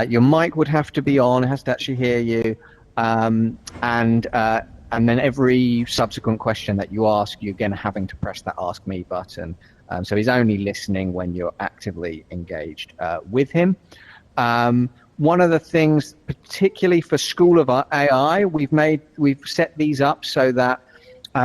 Your mic would have to be on; it has to actually hear you, and then every subsequent question that you ask, you're again having to press that Ask Me button. So he's only listening when you're actively engaged with him. One of the things, particularly for School of AI, we've set these up so that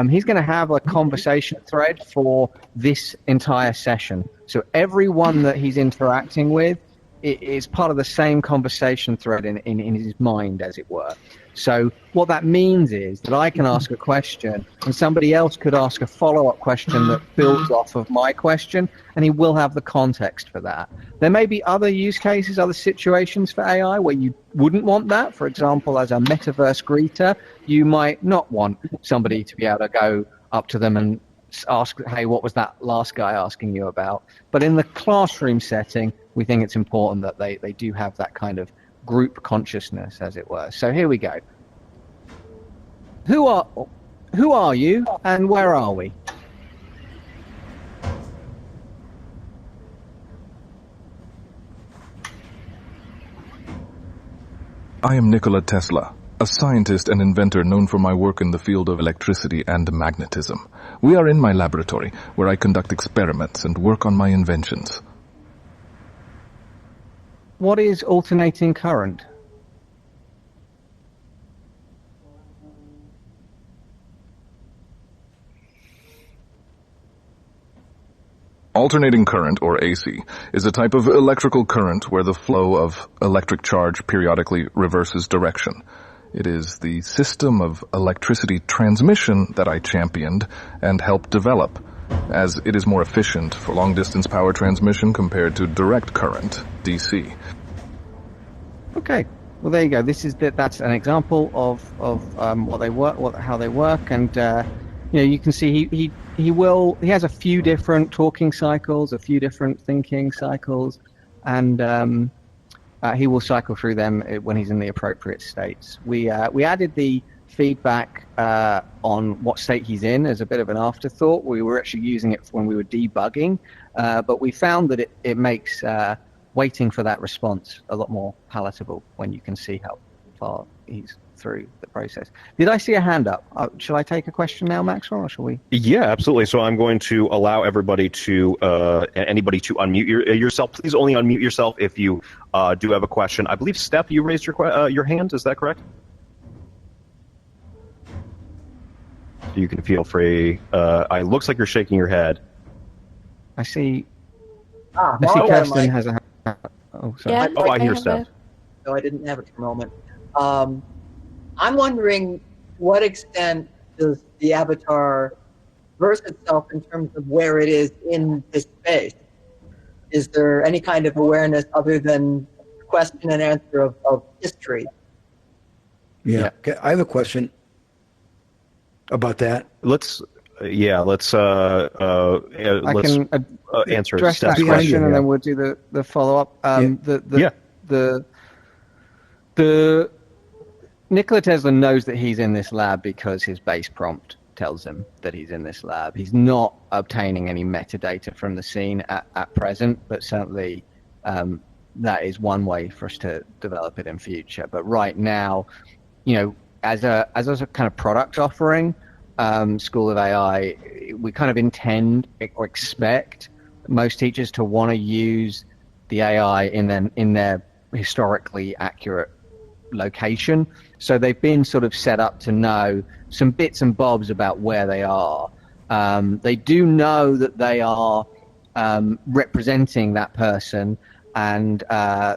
he's going to have a conversation thread for this entire session. So everyone that he's interacting with is part of the same conversation thread in his mind, as it were. So what that means is that I can ask a question and somebody else could ask a follow-up question that builds off of my question, and he will have the context for that. There may be other use cases, other situations for AI where you wouldn't want that. For example, as a metaverse greeter, you might not want somebody to be able to go up to them and ask, hey, what was that last guy asking you about? But in the classroom setting, we think it's important that they do have that kind of group consciousness, as it were. So here we go. Who are you and where are we? I am Nikola Tesla, a scientist and inventor known for my work in the field of electricity and magnetism. We are in my laboratory, where I conduct experiments and work on my inventions. What is alternating current? Alternating current, or AC, is a type of electrical current where the flow of electric charge periodically reverses direction. It is the system of electricity transmission that I championed and helped develop, as it is more efficient for long-distance power transmission compared to direct current, DC. Okay, well there you go. That's an example of what they work, how they work, and you can see he has a few different talking cycles, a few different thinking cycles, and he will cycle through them when he's in the appropriate states. We added the feedback on what state he's in as a bit of an afterthought. We were actually using it when we were debugging, but we found that it makes waiting for that response a lot more palatable when you can see how far he's through the process. Did I see a hand up? Shall I take a question now, Maxwell, or shall we? Yeah, absolutely. So I'm going to allow everybody anybody to unmute yourself. Please only unmute yourself if you do have a question. I believe, Steph, you raised your hand. Is that correct? You can feel free. It looks like you're shaking your head. I see. Kirsten has a hand. Oh, sorry. Yeah, I hear Steph. No, I didn't have it for a moment. I'm wondering, to what extent does the avatar verse itself in terms of where it is in this space? Is there any kind of awareness other than question and answer of history? Yeah. Okay, I have a question about that. Let's I can answer address that Steph's question, and then we'll do the follow-up. The Nikola Tesla knows that he's in this lab because his base prompt tells him that he's in this lab. He's not obtaining any metadata from the scene at present, but certainly that is one way for us to develop it in future. But right now, as a kind of product offering, School of AI, we kind of intend or expect most teachers to want to use the AI in their historically accurate location. So they've been sort of set up to know some bits and bobs about where they are. They do know that they are representing that person, and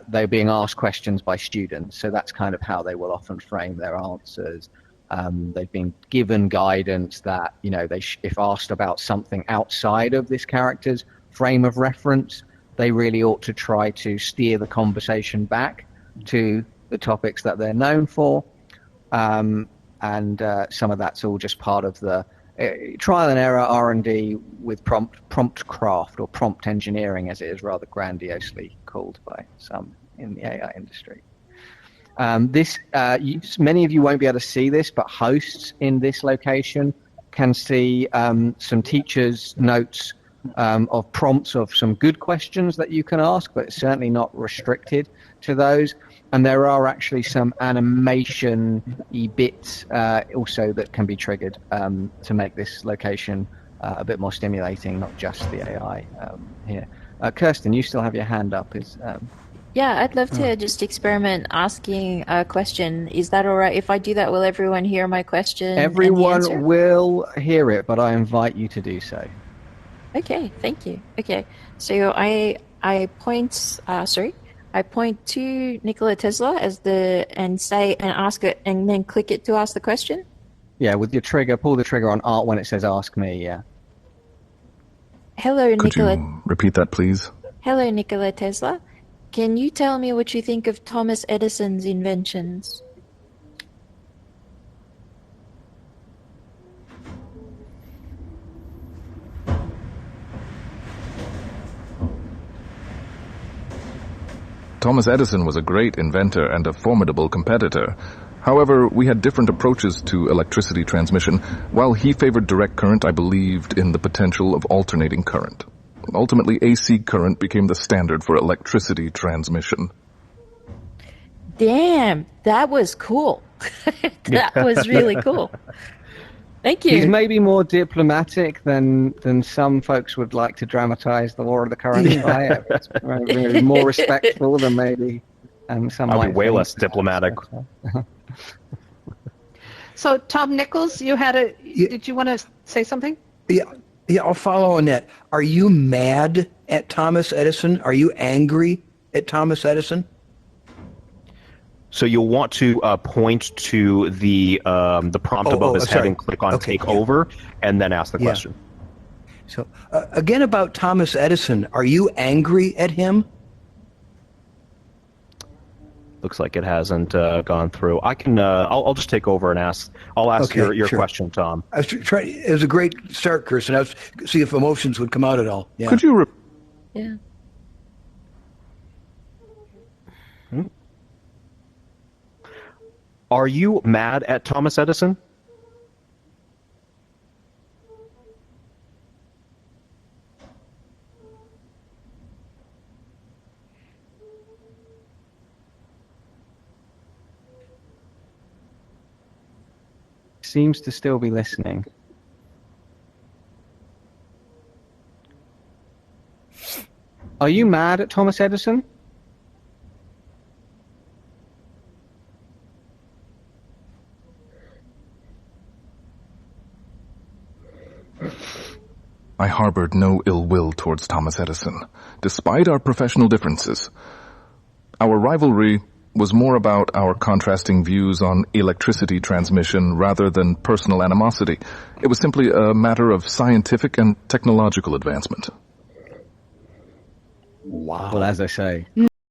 they're being asked questions by students. So that's kind of how they will often frame their answers. They've been given guidance that, if asked about something outside of this character's frame of reference, they really ought to try to steer the conversation back to the topics that they're known for. And some of that's all just part of the trial and error R&D with prompt craft, or prompt engineering, as it is rather grandiosely called by some in the AI industry. Many of you won't be able to see this, but hosts in this location can see some teachers' notes of prompts of some good questions that you can ask, but it's certainly not restricted to those. And there are actually some animation-y bits also that can be triggered to make this location a bit more stimulating, not just the AI here. Kirsten, you still have your hand up. Yeah, I'd love to just experiment asking a question. Is that all right? If I do that, will everyone hear my question? Everyone will hear it, but I invite you to do so. Okay, thank you. Okay, so I point to Nikola Tesla and ask it, and then click it to ask the question. Yeah, with your trigger, pull the trigger on Art when it says "Ask me." Yeah. Hello, Could Nikola. you repeat that, please? Hello, Nikola Tesla. Can you tell me what you think of Thomas Edison's inventions? Thomas Edison was a great inventor and a formidable competitor. However, we had different approaches to electricity transmission. While he favored direct current, I believed in the potential of alternating current. Ultimately, AC current became the standard for electricity transmission. Damn, that was cool. That was really cool. Thank you. He's maybe more diplomatic than some folks would like to dramatize the war of the current by. It's maybe more respectful than maybe some I'll be might way think. less diplomatic. So, Tom Nichols, did you want to say something? Yeah, I'll follow on that. Are you mad at Thomas Edison? Are you angry at Thomas Edison? So you'll want to point to the prompt above his head and click on Take Over, and then ask the question. So again, about Thomas Edison, are you angry at him? Looks like it hasn't gone through. I can. I'll just take over and ask. I'll ask your question, Tom. I was trying. It was a great start, Kirsten. I was see if emotions would come out at all. Yeah. Could you? Yeah. Are you mad at Thomas Edison? Seems to still be listening. Are you mad at Thomas Edison? I harbored no ill will towards Thomas Edison, despite our professional differences. Our rivalry was more about our contrasting views on electricity transmission rather than personal animosity. It was simply a matter of scientific and technological advancement. Wow. Well, as I say,